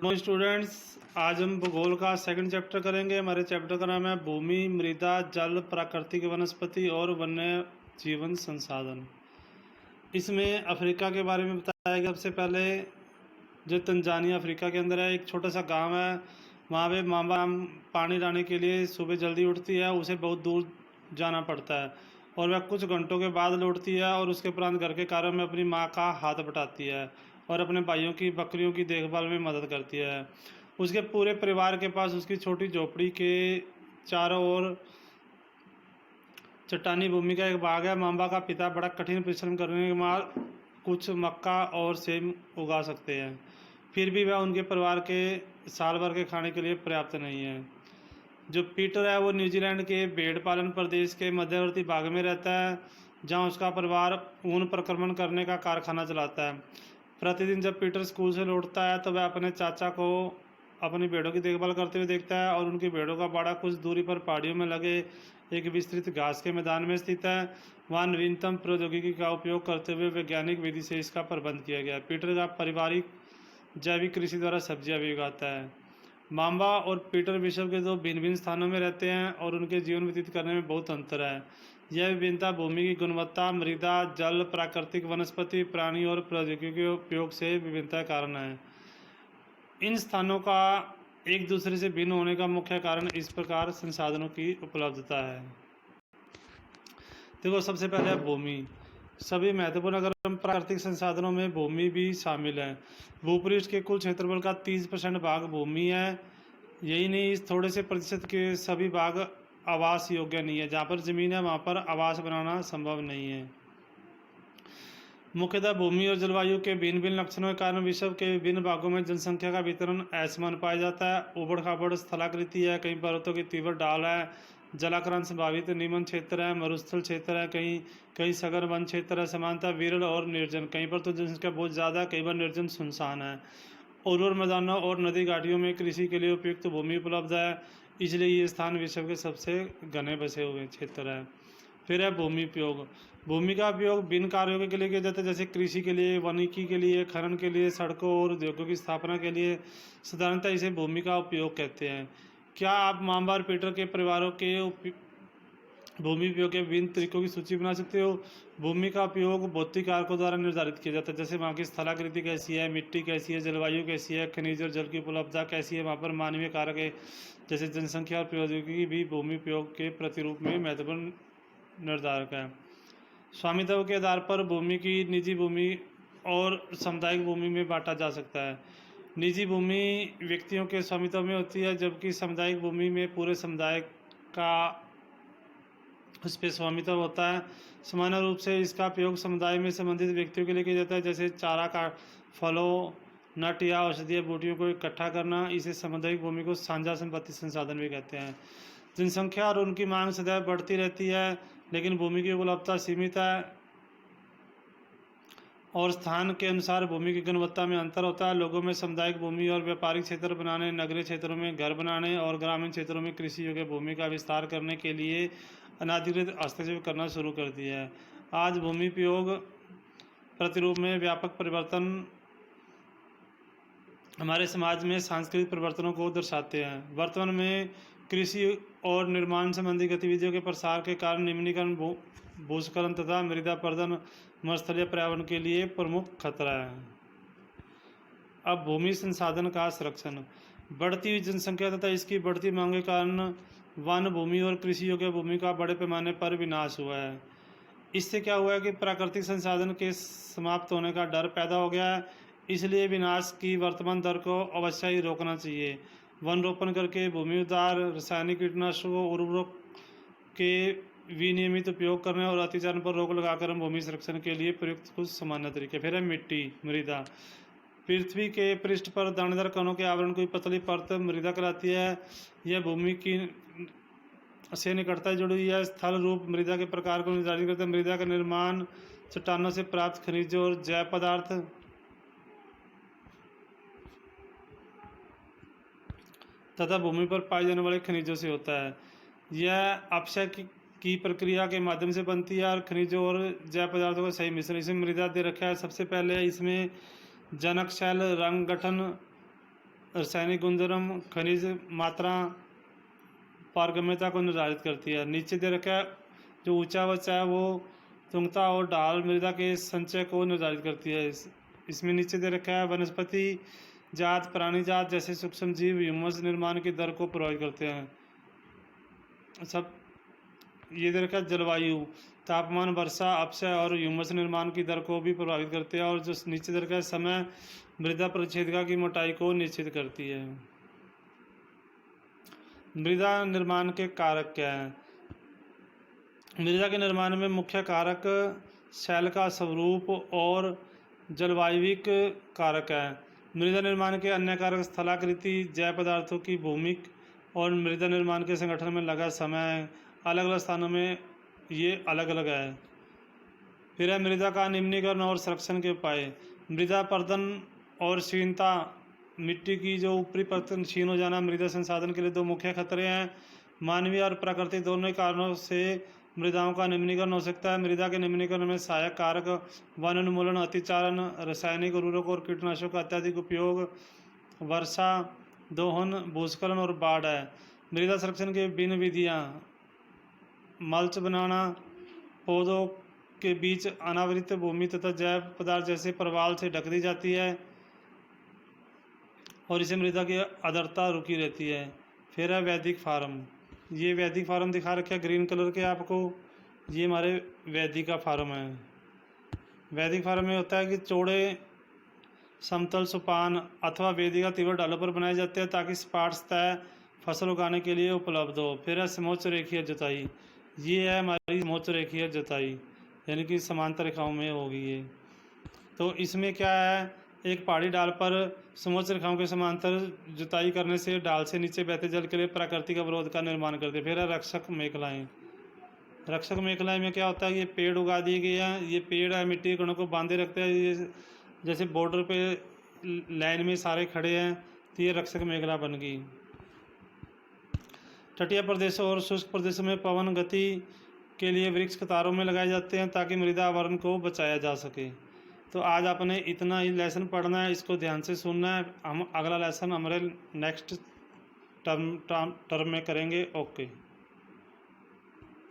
Good students, आज हम भूगोल का सेकंड चैप्टर करेंगे। हमारे चैप्टर का नाम है भूमि, मृदा, जल, प्राकृतिक वनस्पति और वन्य जीवन संसाधन। इसमें अफ्रीका के बारे में बताया गया। सबसे पहले जो तंजानिया अफ्रीका के अंदर है, एक छोटा सा गांव है। वहाँ पे मामा पानी लाने के लिए सुबह जल्दी उठती है, उसे बहुत दूर जाना पड़ता है और वह कुछ घंटों के बाद लौटती है और उसके उपरांत घर के कार्यों में अपनी माँ का हाथ बटाती है और अपने भाइयों की बकरियों की देखभाल में मदद करती है। उसके पूरे परिवार के पास उसकी छोटी झोपड़ी के चारों ओर चट्टानी भूमि का एक बाग है। मामा का पिता बड़ा कठिन परिश्रम करने के बाद कुछ मक्का और सेब उगा सकते हैं, फिर भी वह उनके परिवार के साल भर के खाने के लिए पर्याप्त नहीं है। जो पीटर है वो न्यूजीलैंड के भेड़ पालन प्रदेश के मध्यवर्ती भाग में रहता है, जहां उसका परिवार ऊन प्रक्रमण करने का कारखाना चलाता है। प्रतिदिन जब पीटर स्कूल से लौटता है तो वह अपने चाचा को अपनी भेड़ों की देखभाल करते हुए देखता है और उनकी भेड़ों का बाड़ा कुछ दूरी पर पहाड़ियों में लगे एक विस्तृत घास के मैदान में स्थित है। वहाँ नवीनतम प्रौद्योगिकी का उपयोग करते हुए वैज्ञानिक विधि से इसका प्रबंध किया गया है। पीटर का पारिवारिक जैविक कृषि द्वारा सब्जियां भी उगाता है। माम्बा और पीटर विश्व के दो भिन्न भिन्न स्थानों में रहते हैं और उनके जीवन व्यतीत करने में बहुत अंतर है। यह विभिन्नता भूमि की गुणवत्ता, मृदा, जल, प्राकृतिक वनस्पति, प्राणी और प्रौद्योगिकी के उपयोग से विभिन्नता का कारण है। इन स्थानों का एक दूसरे से भिन्न होने का मुख्य कारण इस प्रकार संसाधनों की उपलब्धता है। देखो, सबसे पहले है भूमि। सभी महत्वपूर्ण अगर प्राकृतिक संसाधनों में भूमि भी शामिल है। भूपृष्ठ के कुल क्षेत्रफल का 30% भाग भूमि है। यही नहीं, इस थोड़े से प्रतिशत के सभी भाग आवास योग्य नहीं है। जहाँ पर जमीन है वहाँ पर आवास बनाना संभव नहीं है। मुख्यतः भूमि और जलवायु के भिन्न भिन्न लक्षणों के कारण विश्व के विभिन्न भागों में जनसंख्या का वितरण असमान पाया जाता है। उबड़ खाबड़ स्थलाकृति है, कहीं पर्वतों की तीव्र ढाल है, जलाकरण संभावित निम्न क्षेत्र है, मरुस्थल क्षेत्र है, कहीं सघन वन क्षेत्र है, समानता विरल और निर्जन। कहीं पर तो जनसंख्या बहुत ज़्यादा, कई बार निर्जन सुनसान है। उर्वर मैदानों और नदी घाटियों में कृषि के लिए उपयुक्त भूमि उपलब्ध है, इसलिए ये स्थान विश्व के सबसे घने बसे हुए क्षेत्र है। फिर है भूमि उपयोग। भूमि का उपयोग भिन्न कार्यों के लिए किया जाता है, जैसे कृषि के लिए, वानिकी के लिए, खनन के लिए, सड़कों और उद्योगों की स्थापना के लिए। साधारणतः इसे भूमि का उपयोग कहते हैं। क्या आप माम्बा और पीटर के परिवारों के भूमि उपयोग के विभिन्न तरीकों की सूची बना सकते हो? भूमि का उपयोग भौतिक कारकों द्वारा निर्धारित किया जाता है, जैसे वहाँ की स्थलाकृति कैसी है, मिट्टी कैसी है, जलवायु कैसी है, खनिज और जल की उपलब्धता कैसी है। वहाँ पर मानवीय कारक है, जैसे जनसंख्या और प्रौद्योगिकी भी भूमि उपयोग के प्रतिरूप में महत्वपूर्ण निर्धारक है। स्वामित्व के आधार पर भूमि की निजी भूमि और सामुदायिक भूमि में बांटा जा सकता है। निजी भूमि व्यक्तियों के स्वामित्व में होती है, जबकि सामुदायिक भूमि में पूरे समुदाय का उस पर स्वामित्व होता है। सामान्य रूप से इसका उपयोग समुदाय में संबंधित व्यक्तियों के लिए किया जाता है, जैसे चारा का फलों, नट या औषधीय बूटियों को इकट्ठा करना। इसे सामुदायिक भूमि को साझा संपत्ति संसाधन भी कहते हैं। जनसंख्या और उनकी मांग सदैव बढ़ती रहती है, लेकिन भूमि की उपलब्धता सीमित है और स्थान के अनुसार भूमि की गुणवत्ता में अंतर होता है। लोगों में सामुदायिक भूमि और व्यापारिक क्षेत्र बनाने, नगरीय क्षेत्रों में घर बनाने और ग्रामीण क्षेत्रों में कृषि योग्य भूमि का विस्तार करने के लिए अनाधिकृत हस्तक्षेप करना शुरू कर दिया है। आज भूमि उपयोग प्रतिरूप में व्यापक परिवर्तन हमारे समाज में सांस्कृतिक परिवर्तनों को दर्शाते हैं। वर्तमान में कृषि और निर्माण संबंधी गतिविधियों के प्रसार के कारण निम्नीकरण, भूस्खलन तथा मृदा अपरदन मरुस्थलीय पर्यावरण के लिए प्रमुख खतरा है। अब भूमि संसाधन का संरक्षण। बढ़ती हुई जनसंख्या तथा इसकी बढ़ती मांग के कारण वन भूमि और कृषि योग्य भूमि का बड़े पैमाने पर विनाश हुआ है। इससे क्या हुआ है कि प्राकृतिक संसाधन के समाप्त होने का डर पैदा हो गया है, इसलिए विनाश की वर्तमान दर को अवश्य ही रोकना चाहिए। वन रोपण करके, भूमि उद्धार, रासायनिक कीटनाशकों, उर्वरक के विनियमित उपयोग करने और अतिचारण पर रोक लगाकर हम भूमि संरक्षण के लिए प्रयुक्त कुछ सामान्य तरीके। फिर है मिट्टी, मृदा। पृथ्वी के पृष्ठ पर दानेदार कणों के आवरण की पतली परत मृदा कहलाती है। यह भूमि की से निकटता जुड़ी हुई है। स्थल रूप मृदा के प्रकार को निर्धारित करते हैं। मृदा का निर्माण चट्टानों से प्राप्त खनिजों और जैव पदार्थ तथा भूमि पर पाए जाने वाले खनिजों से होता है। यह अपक्षय की प्रक्रिया के माध्यम से बनती है और खनिजों और जैव पदार्थों का सही मिश्रण। इसमें मृदा दे रखा है। सबसे पहले इसमें जनक, शैल, रंग गठन रासायनिक गुणधर्म, खनिज मात्रा, पारगम्यता को निर्धारित करती है। नीचे दे रखा है जो ऊंचा बच्चा है वो तुंगता और ढाल मृदा के संचय को निर्धारित करती है। इसमें नीचे दे रखा है वनस्पति जात, प्राणी जात जैसे सूक्ष्म जीव ह्यूमस निर्माण की दर को प्रभावित करते हैं। सब ये दे रखा है जलवायु, तापमान, वर्षा, अपक्षय और ह्यूमस निर्माण की दर को भी प्रभावित करते हैं। और जो नीचे दे रखा है समय मृदा परिच्छेदिका की मोटाई को निश्चित करती है। मृदा निर्माण के कारक क्या हैं? मृदा के निर्माण में मुख्य कारक शैल का स्वरूप और जलवायविक कारक है। मृदा निर्माण के अन्य कारक स्थलाकृति, जैव पदार्थों की भूमिक और मृदा निर्माण के संगठन में लगा समय, अलग अलग स्थानों में ये अलग अलग है। फिर है मृदा का निम्नीकरण और संरक्षण के उपाय। मृदा पर्दन और क्षीणता, मिट्टी की जो ऊपरी परत क्षीण हो जाना मृदा संसाधन के लिए दो मुख्य खतरे हैं। मानवीय और प्राकृतिक दोनों ही कारणों से मृदाओं का निम्नीकरण हो सकता है। मृदा के निम्नीकरण में सहायक कारक वन उन्मूलन, अतिचारण, रासायनिक उर्वरक और कीटनाशकों का अत्यधिक उपयोग, वर्षा, दोहन, भूस्खलन और बाढ़ है। मृदा संरक्षण की विभिन्न विधियाँ: मल्च बनाना, पौधों के बीच अनावृत भूमि तथा जैव पदार्थ जैसे प्रवाल से ढक दी जाती है और इसे मृदा की आर्द्रता रुकी रहती है। फिर है वैदिक फार्म। ये वैदिक फार्म दिखा रखे हैं ग्रीन कलर के आपको, ये हमारे वैदिक का फार्म है। वैदिक फार्म में होता है कि चौड़े समतल सोपान अथवा वेदिका तीव्र ढालों पर बनाए जाते हैं ताकि सपाट सतह फसल उगाने के लिए उपलब्ध हो। फिर है समोच्च रेखीय जुताई। ये है हमारी समोच्च रेखीय जुताई, यानी कि समांतर रेखाओं में होगी ये। तो इसमें क्या है, एक पहाड़ी डाल पर समोच्च रेखाओं के समांतर जुताई करने से डाल से नीचे बहते जल के लिए प्राकृतिक अवरोध का निर्माण करते हैं। फिर है रक्षक मेखलाएँ। रक्षक मेखलाएँ में क्या होता है, ये पेड़ उगा दिए गए हैं, ये पेड़ है मिट्टी के कणों को बांधे रखते हैं। ये जैसे बॉर्डर पे लाइन में सारे खड़े हैं तो ये रक्षक मेखला बन गई। तटीय प्रदेशों और शुष्क प्रदेशों में पवन गति के लिए वृक्ष कतारों में लगाए जाते हैं ताकि मृदा आवरण को बचाया जा सके। तो आज आपने इतना ही लेसन पढ़ना है, इसको ध्यान से सुनना है। हम अगला लेसन हमारे नेक्स्ट टर्म में करेंगे। ओके।